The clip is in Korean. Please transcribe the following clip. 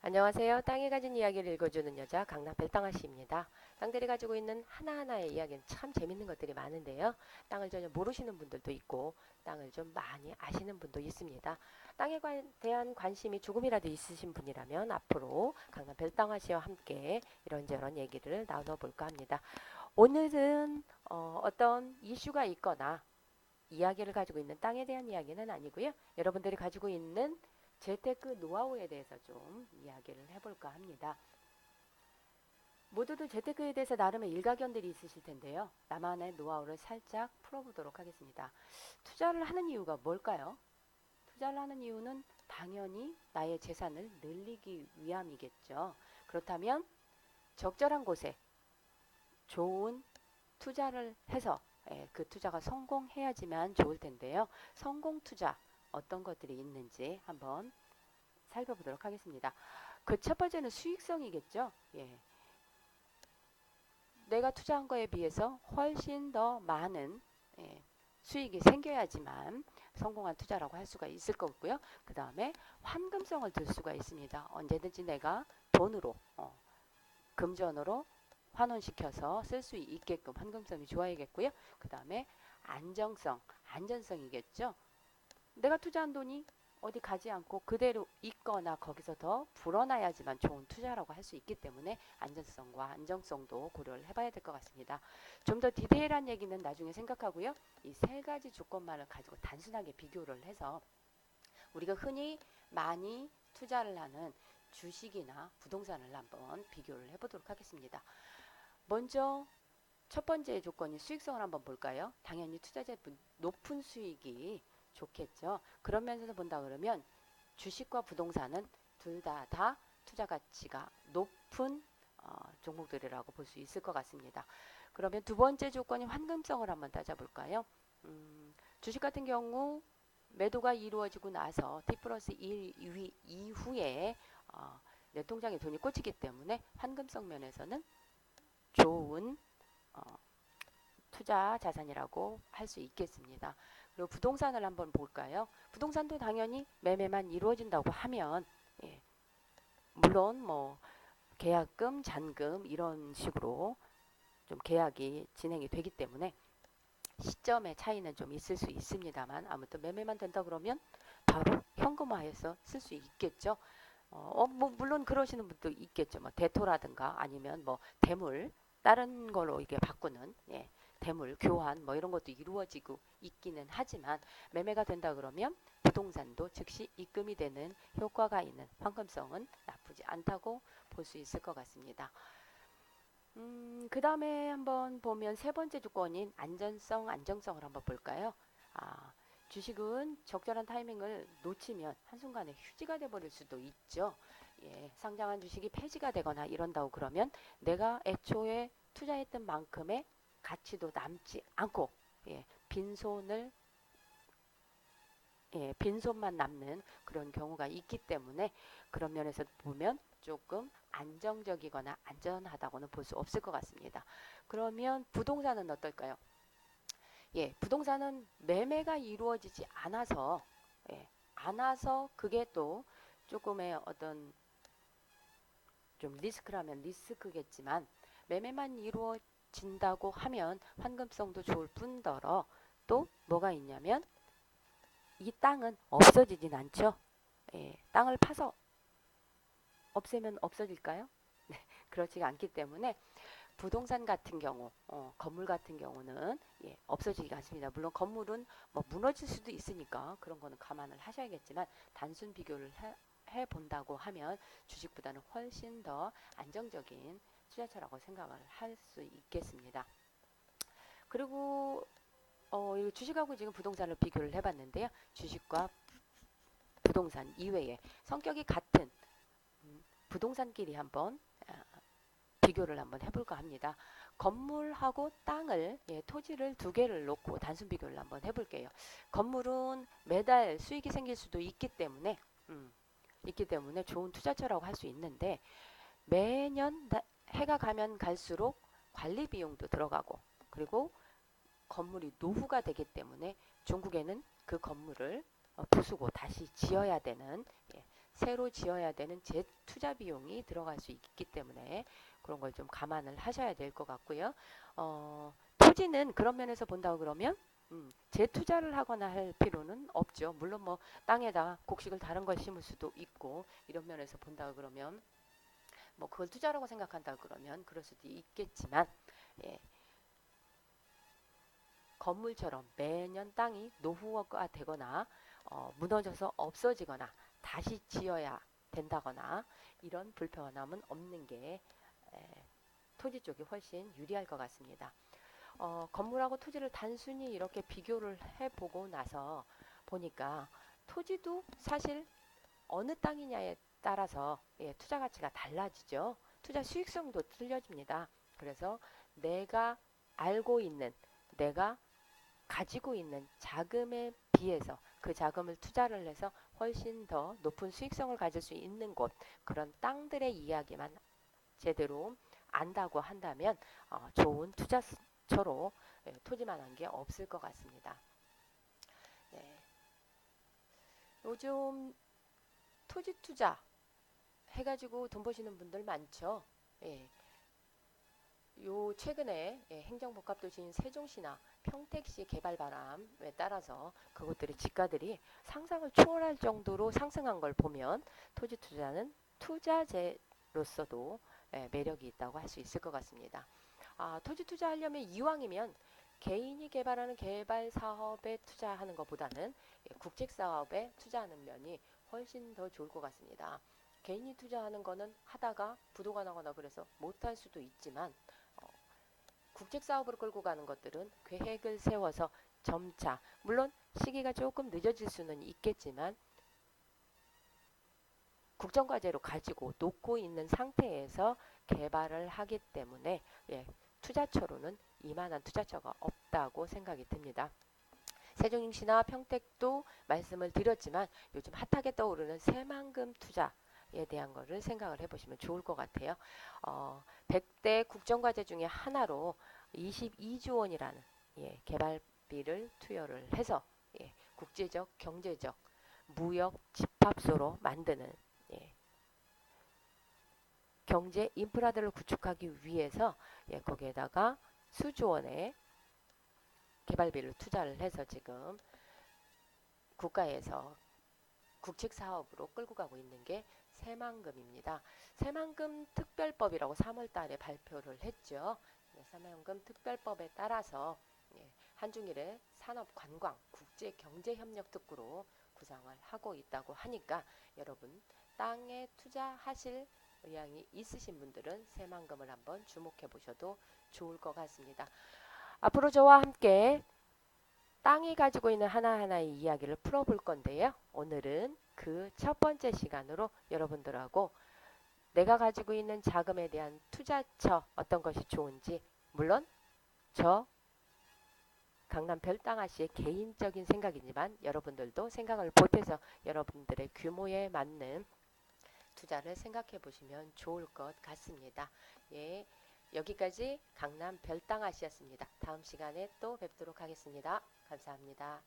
안녕하세요. 땅에 가진 이야기를 읽어주는 여자 강남 별땅아씨입니다. 땅들이 가지고 있는 하나하나의 이야기는 참 재밌는 것들이 많은데요. 땅을 전혀 모르시는 분들도 있고 땅을 좀 많이 아시는 분도 있습니다. 땅에 대한 관심이 조금이라도 있으신 분이라면 앞으로 강남 별땅아씨와 함께 이런저런 얘기를 나눠볼까 합니다. 오늘은 어떤 이슈가 있거나 이야기를 가지고 있는 땅에 대한 이야기는 아니고요. 여러분들이 가지고 있는 재테크 노하우에 대해서 좀 이야기를 해볼까 합니다. 모두들 재테크에 대해서 나름의 일가견들이 있으실 텐데요. 나만의 노하우를 살짝 풀어보도록 하겠습니다. 투자를 하는 이유가 뭘까요? 투자를 하는 이유는 당연히 나의 재산을 늘리기 위함이겠죠. 그렇다면 적절한 곳에 좋은 투자를 해서 그 투자가 성공해야지만 좋을 텐데요. 성공 투자 어떤 것들이 있는지 한번 살펴보도록 하겠습니다. 그 첫 번째는 수익성이겠죠. 예. 내가 투자한 거에 비해서 훨씬 더 많은 수익이 생겨야지만 성공한 투자라고 할 수가 있을 거고요. 그 다음에 환금성을 들 수가 있습니다. 언제든지 내가 돈으로 금전으로 환원시켜서 쓸 수 있게끔 환금성이 좋아야겠고요. 그 다음에 안전성이겠죠. 내가 투자한 돈이 어디 가지 않고 그대로 있거나 거기서 더 불어나야지만 좋은 투자라고 할 수 있기 때문에 안전성과 안정성도 고려를 해봐야 될 것 같습니다. 좀 더 디테일한 얘기는 나중에 생각하고요. 이 세 가지 조건만을 가지고 단순하게 비교를 해서 우리가 흔히 많이 투자를 하는 주식이나 부동산을 한번 비교를 해보도록 하겠습니다. 먼저 첫 번째 조건이 수익성을 한번 볼까요? 당연히 투자자의 높은 수익이 좋겠죠. 그런 면에서 본다 그러면 주식과 부동산은 둘 다 투자 가치가 높은 종목들이라고 볼 수 있을 것 같습니다. 그러면 두 번째 조건이 환금성을 한번 따져볼까요? 주식 같은 경우 매도가 이루어지고 나서 T 플러스 1 이후에 내 통장에 돈이 꽂히기 때문에 환금성 면에서는 좋은 투자 자산이라고 할 수 있겠습니다. 그리고 부동산을 한번 볼까요? 부동산도 당연히 매매만 이루어진다고 하면 물론 뭐 계약금, 잔금 이런 식으로 좀 계약이 진행이 되기 때문에 시점의 차이는 좀 있을 수 있습니다만 아무튼 매매만 된다 그러면 바로 현금화해서 쓸 수 있겠죠. 뭐 물론 그러시는 분도 있겠죠. 뭐 대토라든가 아니면 뭐 대물 다른 걸로 이게 바꾸는 대물 교환 뭐 이런 것도 이루어지고 있기는 하지만 매매가 된다 그러면 부동산도 즉시 입금이 되는 효과가 있는 환금성은 나쁘지 않다고 볼 수 있을 것 같습니다. 그 다음에 한번 보면 세 번째 조건인 안전성, 안정성을 한번 볼까요? 주식은 적절한 타이밍을 놓치면 한순간에 휴지가 돼버릴 수도 있죠. 상장한 주식이 폐지가 되거나 이런다고 그러면 내가 애초에 투자했던 만큼의 가치도 남지 않고 빈손을 빈손만 남는 그런 경우가 있기 때문에 그런 면에서 보면 조금 안정적이거나 안전하다고는 볼 수 없을 것 같습니다. 그러면 부동산은 어떨까요? 부동산은 매매가 이루어지지 않아서 그게 또 조금의 어떤 좀 리스크라면 리스크겠지만 매매만 이루어진다고 하면 환금성도 좋을 뿐더러 또 뭐가 있냐면 이 땅은 없어지진 않죠. 땅을 파서 없애면 없어질까요? 네, 그렇지가 않기 때문에 부동산 같은 경우, 건물 같은 경우는 없어지기가 않습니다. 물론 건물은 뭐 무너질 수도 있으니까 그런 거는 감안을 하셔야겠지만 단순 비교를 해 본다고 하면 주식보다는 훨씬 더 안정적인 투자처라고 생각을 할 수 있겠습니다. 그리고 주식하고 지금 부동산을 비교를 해봤는데요. 주식과 부동산 이외에 성격이 같은 부동산끼리 한번 비교를 한번 해볼까 합니다. 건물하고 땅을 토지를 두 개를 놓고 단순 비교를 한번 해볼게요. 건물은 매달 수익이 생길 수도 있기 때문에 좋은 투자처라고 할 수 있는데 매년 해가 가면 갈수록 관리 비용도 들어가고 그리고 건물이 노후가 되기 때문에 중국에는 그 건물을 부수고 다시 지어야 되는 새로 지어야 되는 재투자 비용이 들어갈 수 있기 때문에 그런 걸 좀 감안을 하셔야 될 것 같고요. 토지는 그런 면에서 본다고 그러면 재투자를 하거나 할 필요는 없죠. 물론 뭐 땅에다 곡식을 다른 걸 심을 수도 있고 이런 면에서 본다고 그러면 뭐 그걸 투자라고 생각한다 그러면 그럴 수도 있겠지만 예, 건물처럼 매년 땅이 노후화가 되거나 무너져서 없어지거나 다시 지어야 된다거나 이런 불편함은 없는 게 토지 쪽이 훨씬 유리할 것 같습니다. 건물하고 토지를 단순히 이렇게 비교를 해보고 나서 보니까 토지도 사실 어느 땅이냐에 따라서 투자 가치가 달라지죠. 투자 수익성도 틀려집니다. 그래서 내가 알고 있는, 내가 가지고 있는 자금에 비해서 그 자금을 투자를 해서 훨씬 더 높은 수익성을 가질 수 있는 곳, 그런 땅들의 이야기만 제대로 안다고 한다면 좋은 투자처로 토지만한 게 없을 것 같습니다. 네. 요즘 토지 투자 해가지고 돈 버시는 분들 많죠. 예. 요 최근에 행정복합도시인 세종시나 평택시 개발 바람에 따라서 그것들의 지가들이 상상을 초월할 정도로 상승한 걸 보면 토지 투자는 투자재로서도 매력이 있다고 할 수 있을 것 같습니다. 토지 투자하려면 이왕이면 개인이 개발하는 개발 사업에 투자하는 것보다는 국책 사업에 투자하는 면이 훨씬 더 좋을 것 같습니다. 개인이 투자하는 거는 하다가 부도가 나거나 그래서 못할 수도 있지만 국책 사업으로 끌고 가는 것들은 계획을 세워서 점차 물론 시기가 조금 늦어질 수는 있겠지만 국정과제로 가지고 놓고 있는 상태에서 개발을 하기 때문에 투자처로는 이만한 투자처가 없다고 생각이 듭니다. 세종시나 평택도 말씀을 드렸지만 요즘 핫하게 떠오르는 새만금 투자에 대한 거를 생각을 해보시면 좋을 것 같아요. 100대 국정과제 중에 하나로 22조 원이라는 개발비를 투여를 해서 국제적, 경제적, 무역 집합소로 만드는 경제 인프라들을 구축하기 위해서 거기에다가 수조 원의 개발비를 투자를 해서 지금 국가에서 국책 사업으로 끌고 가고 있는 게 새만금입니다. 새만금 특별법이라고 3월 달에 발표를 했죠. 새만금 특별법에 따라서 한중일의 산업관광 국제경제협력특구로 구상을 하고 있다고 하니까 여러분 땅에 투자하실 의향이 있으신 분들은 새만금을 한번 주목해 보셔도 좋을 것 같습니다. 앞으로 저와 함께 땅이 가지고 있는 하나하나의 이야기를 풀어볼 건데요. 오늘은 그 첫 번째 시간으로 여러분들하고 내가 가지고 있는 자금에 대한 투자처 어떤 것이 좋은지 물론 저 강남 별땅아씨의 개인적인 생각이지만 여러분들도 생각을 보태서 여러분들의 규모에 맞는 투자를 생각해 보시면 좋을 것 같습니다. 여기까지 강남 별땅아씨였습니다. 다음 시간에 또 뵙도록 하겠습니다. 감사합니다.